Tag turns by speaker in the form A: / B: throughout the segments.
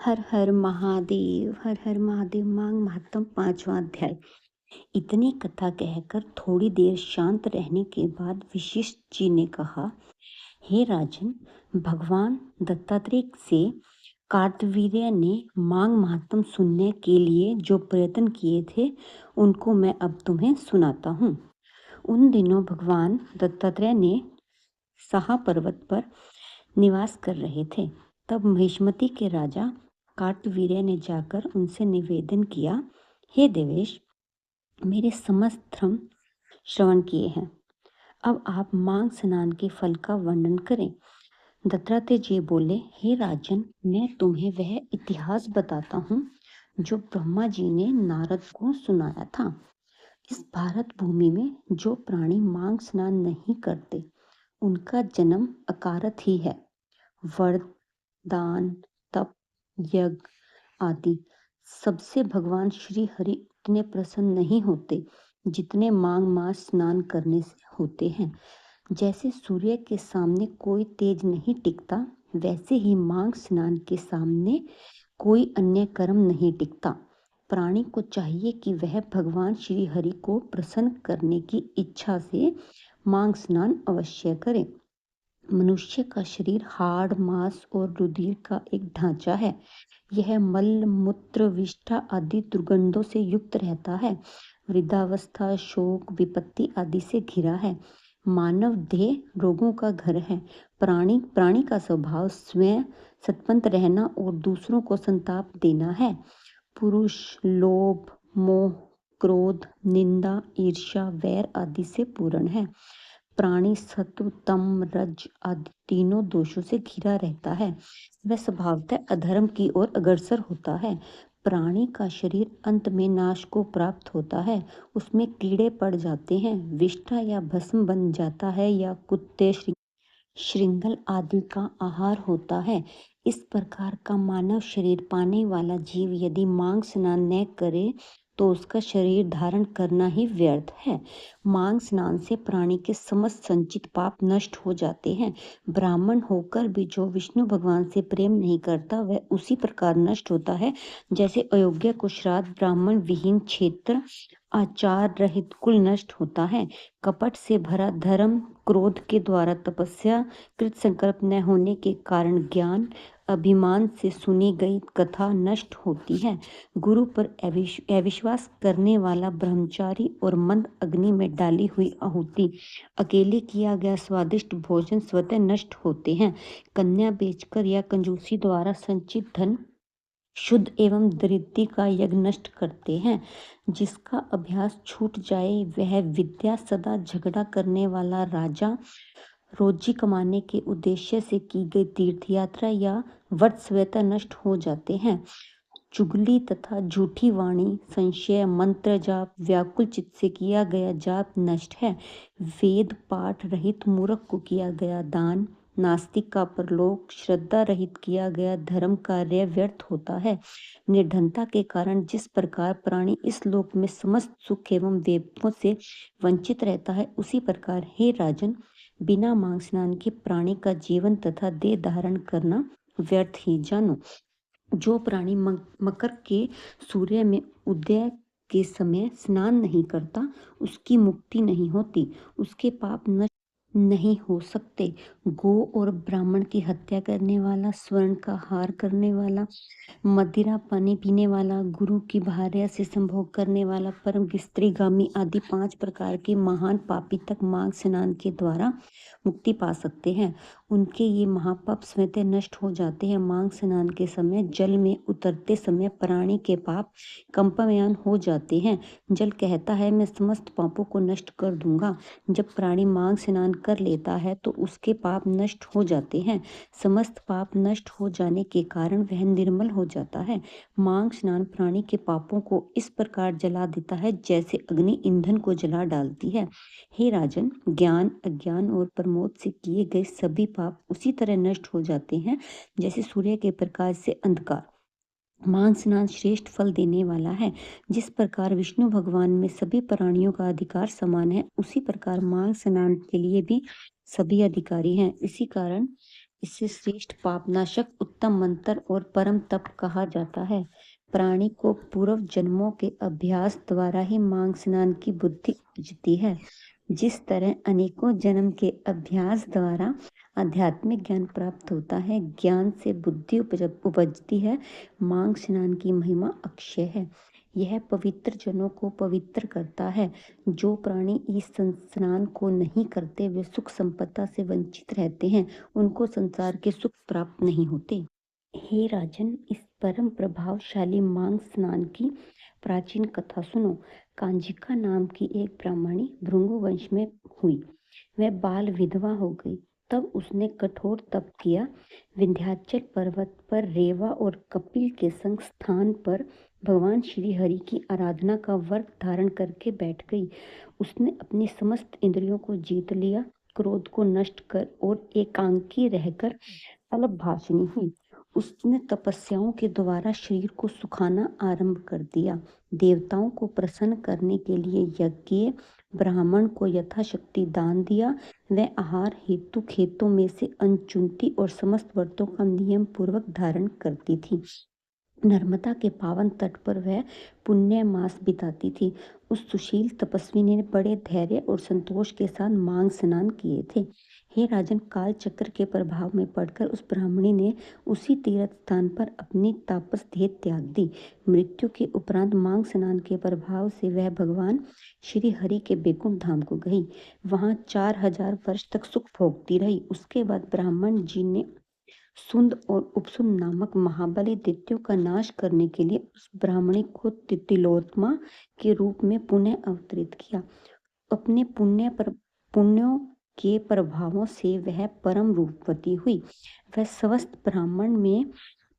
A: हर हर महादेव, हर हर महादेव। मांग महात्म 5वां अध्याय। इतनी कथा कहकर थोड़ी देर शांत रहने के बाद वशिष्ठ जी ने कहा, हे राजन, भगवान दत्तात्रेय से कार्तवीर्य ने मांग महात्म सुनने के लिए जो प्रयत्न किए थे उनको मैं अब तुम्हें सुनाता हूँ। उन दिनों भगवान दत्तात्रेय ने साहा पर्वत पर निवास कर रहे थे। तब महिष्मति के राजा कार्तवीर्य ने जाकर उनसे निवेदन किया, हे देवेश, मेरे समस्त धर्म श्रवण किए हैं, अब आप मांग स्नान के फल का वर्णन करें। दत्तात्रेय जी बोले, हे राजन, मैं तुम्हें वह इतिहास बताता हूँ जो ब्रह्मा जी ने नारद को सुनाया था। इस भारत भूमि में जो प्राणी मांग स्नान नहीं करते उनका जन्म अकारथ ही है। व्रत, दान, तप, यज्ञ आदि सबसे भगवान श्री हरि उतने प्रसन्न नहीं होते जितने मांग मास स्नान करने से होते हैं। जैसे सूर्य के सामने कोई तेज नहीं टिकता, वैसे ही मांग स्नान के सामने कोई अन्य कर्म नहीं टिकता। प्राणी को चाहिए कि वह भगवान श्री हरि को प्रसन्न करने की इच्छा से मांग स्नान अवश्य करे। मनुष्य का शरीर हाड़, मांस और रुधिर का एक ढांचा है। यह मल, मूत्र, विष्ठा आदि दुर्गंधों से युक्त रहता है। वृद्धावस्था, शोक, विपत्ति आदि से घिरा है। मानव देह रोगों का घर है। प्राणी का स्वभाव स्वयं सतपंथ रहना और दूसरों को संताप देना है। पुरुष लोभ, मोह, क्रोध, निंदा, ईर्ष्या, वैर आदि से पूर्ण है। प्राणी सत्व, तम, रज आदि तीनों दोषों से घिरा रहता है। वह स्वभावतः अधर्म की ओर अग्रसर होता है। प्राणी का शरीर अंत में नाश को प्राप्त होता है। उसमें कीड़े पड़ जाते हैं, विष्ठा या भस्म बन जाता है या कुत्ते, श्रृंगल आदि का आहार होता है। इस प्रकार का मानव शरीर पाने वाला जीव यदि मांग स्नान न करे तो उसका शरीर धारण करना ही व्यर्थ है। मांग स्नान से प्राणी के समस्त संचित पाप नष्ट हो जाते हैं। ब्राह्मण होकर भी जो विष्णु भगवान से प्रेम नहीं करता वह उसी प्रकार नष्ट होता है जैसे अयोग्य को श्राद्ध ब्राह्मण विहीन क्षेत्र आचार रहित कुल नष्ट होता है। कपट से भरा धर्म, क्रोध के द्वारा तपस्या, कृत संकल्प न होने के कारण ज्ञान, अभिमान से सुनी गई कथा नष्ट होती है। गुरु पर अविश्वास करने वाला ब्रह्मचारी और मंद अग्नि में डाली हुई आहुति, अकेले किया गया स्वादिष्ट भोजन स्वतः नष्ट होते हैं। कन्या बेचकर या कंजूसी द्वारा संचित धन शुद्ध एवं दरिद्री का यज्ञ नष्ट करते हैं। जिसका अभ्यास छूट जाए वह विद्या सदा झगड़ा करने वाला राजा, रोजी कमाने के उद्देश्य से की गई तीर्थ यात्रा या व्रत स्वतः नष्ट हो जाते हैं। चुगली तथा झूठी वाणी, संशय, मंत्र जाप, व्याकुल चित्त से किया गया जाप नष्ट है। वेद पाठ रहित मूर्ख को किया गया दान, नास्तिक का परलोक, श्रद्धा रहित किया गया धर्म कार्य व्यर्थ होता है। निर्धनता के कारण जिस प्रकार प्राणी इस लोक में समस्त सुख एवं देवत्वों से वंचित रहता है, उसी प्रकार हे राजन, बिना मांग स्नान के प्राणी का जीवन तथा देह धारण करना व्यर्थ ही जानो। जो प्राणी मकर के सूर्य में उदय के समय स्नान नहीं करता उसकी मुक्ति नहीं होती, उसके पाप नष्ट नहीं हो सकते। गो और ब्राह्मण की हत्या करने वाला, स्वर्ण का हार करने वाला, मदिरा पानी पीने वाला, गुरु की भार्या से संभोग करने वाला, परम स्त्रीगामी आदि 5 प्रकार के महान पापी तक मांग स्नान के द्वारा मुक्ति पा सकते हैं। उनके ये महापाप स्वतः नष्ट हो जाते हैं। मांग स्नान के समय जल में उतरते समय प्राणी के पाप कंपमान हो जाते हैं। जल कहता है, मैं समस्त पापों को नष्ट कर दूंगा। जब प्राणी मांग स्नान कर लेता है तो उसके पाप नष्ट हो जाते हैं। समस्त पाप नष्ट हो जाने के कारण वह निर्मल हो जाता है। मांग स्नान प्राणी के पापों को इस प्रकार जला देता है जैसे अग्नि ईंधन को जला डालती है। हे राजन, ज्ञान, अज्ञान और प्रमोद से किए गए सभी पाप उसी तरह नष्ट हो जाते हैं जैसे सूर्य के प्रकाश से अंधकार। मांग स्नान श्रेष्ठ फल देने वाला है। जिस प्रकार विष्णु भगवान में सभी प्राणियों का अधिकार समान है, उसी प्रकार मांग स्नान के लिए भी सभी अधिकारी हैं। इसी कारण इसे श्रेष्ठ पापनाशक, उत्तम मंत्र और परम तप कहा जाता है। प्राणी को पूर्व जन्मों के अभ्यास द्वारा ही मांग स्नान की बुद्धि उपजती है। जिस तरह अनेकों जन्म के अभ्यास द्वारा आध्यात्मिक ज्ञान प्राप्त होता है, ज्ञान से बुद्धि उपजती है, मांग स्नान की महिमा अक्षय है। यह पवित्र जनों को पवित्र करता है। जो प्राणी इस स्नान को नहीं करते वे सुख संपदा से वंचित रहते हैं, उनको संसार के सुख प्राप्त नहीं होते। हे राजन, इस परम प्रभावशाली मांग स्नान की प्राचीन कथा सुनो। कांजिका नाम की एक ब्राह्मणी भृगु वंश में हुई। वह बाल विधवा हो गई। तब उसने कठोर तप किया। विंध्याचल पर्वत पर रेवा और कपिल के संग स्थान पर भगवान श्री हरि की आराधना का व्रत धारण करके बैठ गई। उसने अपनी समस्त इंद्रियों को जीत लिया, क्रोध को नष्ट कर और एकांकी रहकर अल्पभाषिणी हुई। उसने तपस्याओं के द्वारा शरीर को सुखाना आरंभ कर दिया। देवताओं को प्रसन्न करने के लिए यज्ञ, ब्राह्मण को यथाशक्ति दान दिया। वह आहार हेतु खेतों में से अन्न चुनती और समस्त व्रतों का नियम पूर्वक धारण करती थी। नर्मदा के पावन तट पर वह पुण्य मास बिताती थी। उस सुशील तपस्विनी ने बड़े धैर्य और संतोष के साथ मांग स्नान किए थे। हे राजन, काल चक्र के प्रभाव में पड़कर उस ब्राह्मणी ने उसी तीर्थ स्थान पर अपनी तापस देह त्याग दी। मृत्यु के उपरांत मांग स्नान के प्रभाव से वह भगवान श्री हरि के बैकुंठ धाम को गई। वहां 4000 वर्ष तक सुख भोगती रही। उसके बाद ब्राह्मण जी ने सुंद और उपसुंद नामक महाबली दैत्यों का नाश करने के लिए उस ब्राह्मणी को तिलोत्तमा के रूप में पुनः अवतरित किया। अपने पुण्यों के प्रभावों से वह परम रूपवती हुई। वह स्वस्थ ब्राह्मण में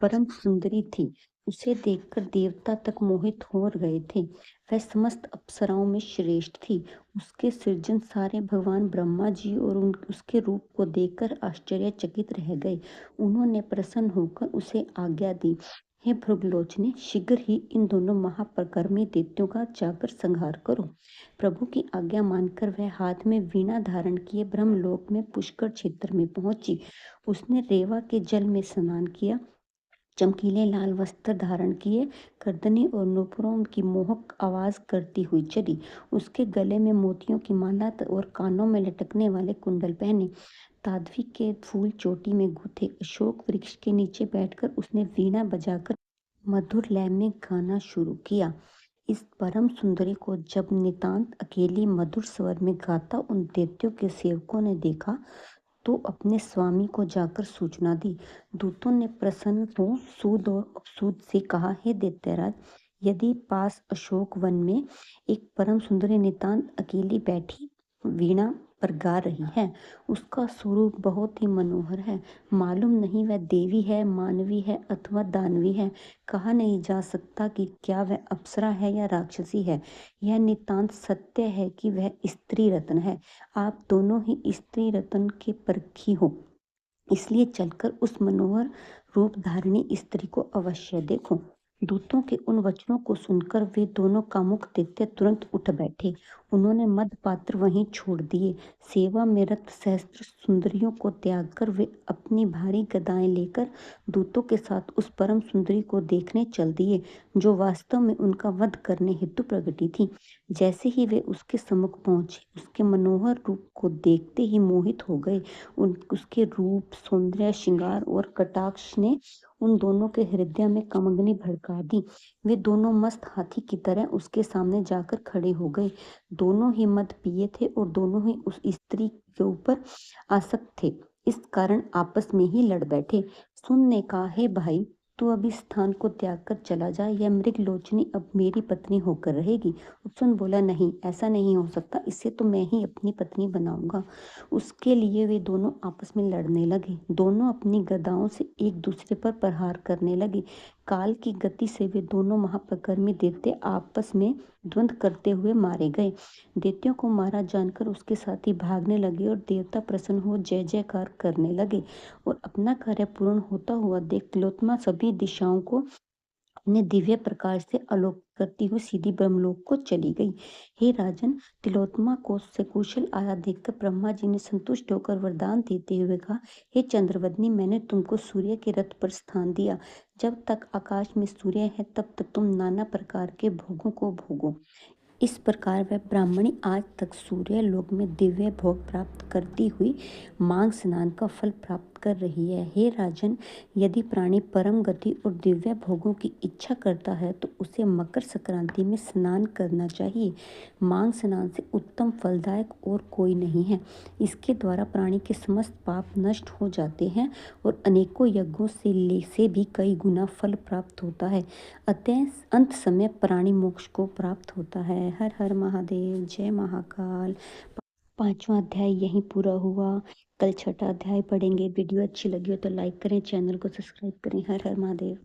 A: परम सुंदरी थी। उसे देखकर देवता तक मोहित हो गए थे। वह समस्त अप्सराओं में श्रेष्ठ थी। उसके सृजन सारे भगवान ब्रह्मा जी और उसके रूप को देखकर आश्चर्यचकित रह गए। उन्होंने प्रसन्न होकर उसे आज्ञा दी, हे भृगुलोचने, शीघ्र ही इन दोनों महापराक्रमी दैत्यों का जाकर संहार करो। प्रभु की आज्ञा मानकर वह हाथ में वीणा धारण किए ब्रह्मलोक में पुष्कर क्षेत्र में पहुंची। उसने रेवा के जल में स्नान किया, चमकीले लाल वस्त्र धारण किए, गर्दनी और नुपुरों की मोहक आवाज करती हुई चली। उसके गले में मोतियों की माला और कानों में लटकने वाले कुंडल पहने। तादवी के फूल चोटी में गूथे। अशोक वृक्ष के नीचे बैठकर उसने वीणा बजाकर मधुर लय में गाना शुरू किया। इस परम सुंदरी को जब नितांत अकेली मधुर स्वर में गाता उन दैत्यों के सेवकों ने देखा तो अपने स्वामी को जाकर सूचना दी। दूतों ने प्रसन्न हो सूद और अपसूद से कहा, हे दैत्यराज, यदि पास अशोक वन में एक परम सुंदरी नितांत अकेली बैठी वीणा पर गा रही है, उसका स्वरूप बहुत ही मनोहर है। मालूम नहीं वह देवी है, मानवी है अथवा दानवी है। कहा नहीं जा सकता कि क्या वह अप्सरा है या राक्षसी है। यह नितांत सत्य है कि वह स्त्री रत्न है। आप दोनों ही स्त्री रत्न के परखी हो, इसलिए चलकर उस मनोहर रूप धारिणी स्त्री को अवश्य देखो। दूतों के उन वचनों को सुनकर वे दोनों कामुक दैत्य तुरंत उठ बैठे। उन्होंने मद पात्र वहीं छोड़ दिए। सेवा में रत सहस्त्र सुंदरियों को त्याग कर वे अपनी भारी गदाएं लेकर दूतों के साथ उस परम सुंदरी को देखने चल दिए, जो वास्तव में उनका वध करने हेतु प्रगटी थी। जैसे ही वे उसके सम्मुख पहुंचे, उसके मनोहर रूप को देखते ही मोहित हो गए। उसके रूप, सौंदर्य, श्रृंगार और कटाक्ष ने उन दोनों के हृदय में कामअग्नि भड़का दी। वे दोनों मस्त हाथी की तरह उसके सामने जाकर खड़े हो गए। दोनों ही मद पिए थे और दोनों ही उस स्त्री के ऊपर आसक्त थे। इस कारण आपस में ही लड़ बैठे। सुन ने कहा, हे भाई, तू अब इस स्थान को त्याग कर चला जा। यह मृगलोचनी अब मेरी पत्नी होकर रहेगी। उपसुन बोला, नहीं, ऐसा नहीं हो सकता। इसे तो मैं ही अपनी पत्नी बनाऊंगा। उसके लिए वे दोनों आपस में लड़ने लगे। दोनों अपनी गदाओं से एक दूसरे पर प्रहार करने लगे। काल की गति से वे दोनों महापराक्रमी दैत्य आपस में द्वंद्व करते हुए मारे गए। दैत्यों को मारा जानकर उसके साथी भागने लगे और देवता प्रसन्न हो जय जयकार करने लगे और अपना कार्य पूर्ण होता हुआ देख तिलोत्तमा सभी दिशाओं को ने दिव्य प्रकाश से आलोक करती हुई सीधी ब्रह्मलोक को चली गई। हे राजन, तिलोत्तमा को सकुशल आया देखकर ब्रह्मा जी ने संतुष्ट होकर वरदान देते हुए कहा, हे चंद्रवदनी, मैंने तुमको सूर्य के रथ पर स्थान दिया। जब तक आकाश में सूर्य है तब तक तुम नाना प्रकार के भोगों को भोगो। इस प्रकार वह ब्राह्मणी आज तक सूर्य लोक में दिव्य भोग प्राप्त करती हुई मांग स्नान का फल प्राप्त कर रही है। हे राजन, यदि प्राणी परम गति और दिव्य भोगों की इच्छा करता है तो उसे मकर संक्रांति में स्नान करना चाहिए। मांग स्नान से उत्तम फलदायक और कोई नहीं है। इसके द्वारा प्राणी के समस्त पाप नष्ट हो जाते हैं और अनेकों यज्ञों से भी कई गुना फल प्राप्त होता है। अतः अंत समय प्राणी मोक्ष को प्राप्त होता है। हर हर महादेव, जय महाकाल। 5वां अध्याय यहीं पूरा हुआ। कल 6ठा अध्याय पढ़ेंगे। वीडियो अच्छी लगी हो तो लाइक करें, चैनल को सब्सक्राइब करें। हर हर महादेव।